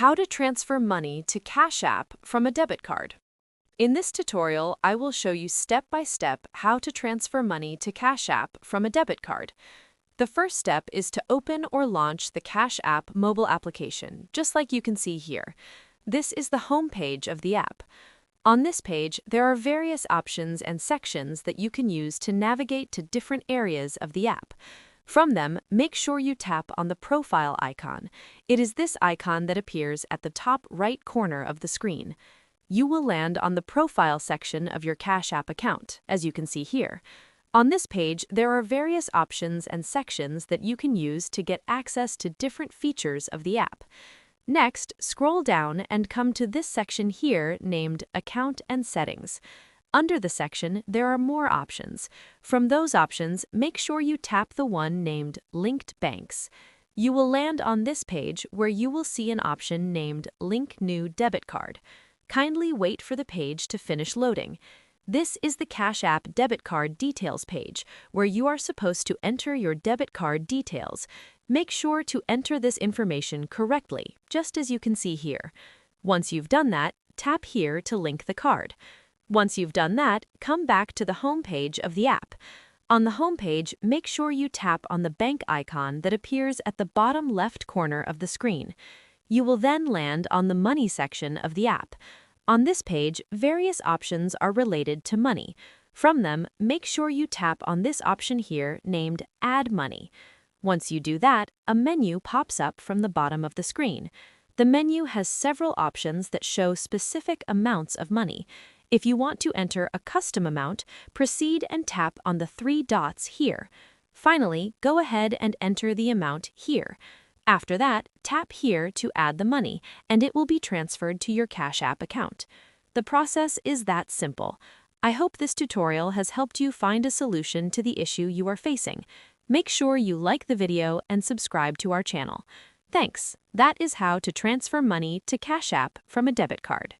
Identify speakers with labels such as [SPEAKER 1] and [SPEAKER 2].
[SPEAKER 1] How to transfer money to Cash App from a debit card. In this tutorial, I will show you step by step how to transfer money to Cash App from a debit card. The first step is to open or launch the Cash App mobile application, just like you can see here. This is the home page of the app. On this page, there are various options and sections that you can use to navigate to different areas of the app. From them, make sure you tap on the profile icon. It is this icon that appears at the top right corner of the screen. You will land on the profile section of your Cash App account, as you can see here. On this page, there are various options and sections that you can use to get access to different features of the app. Next, scroll down and come to this section here named Account and Settings. Under the section, there are more options. From those options, make sure you tap the one named Linked Banks. You will land on this page where you will see an option named Link New Debit Card. Kindly wait for the page to finish loading. This is the Cash App debit card details page, where you are supposed to enter your debit card details. Make sure to enter this information correctly, just as you can see here. Once you've done that, tap here to link the card. Once you've done that, come back to the home page of the app. On the home page, make sure you tap on the bank icon that appears at the bottom left corner of the screen. You will then land on the Money section of the app. On this page, various options are related to money. From them, make sure you tap on this option here named Add Money. Once you do that, a menu pops up from the bottom of the screen. The menu has several options that show specific amounts of money. If you want to enter a custom amount, proceed and tap on the three dots here. Finally, go ahead and enter the amount here. After that, tap here to add the money, and it will be transferred to your Cash App account. The process is that simple. I hope this tutorial has helped you find a solution to the issue you are facing. Make sure you like the video and subscribe to our channel. Thanks. That is how to transfer money to Cash App from a debit card.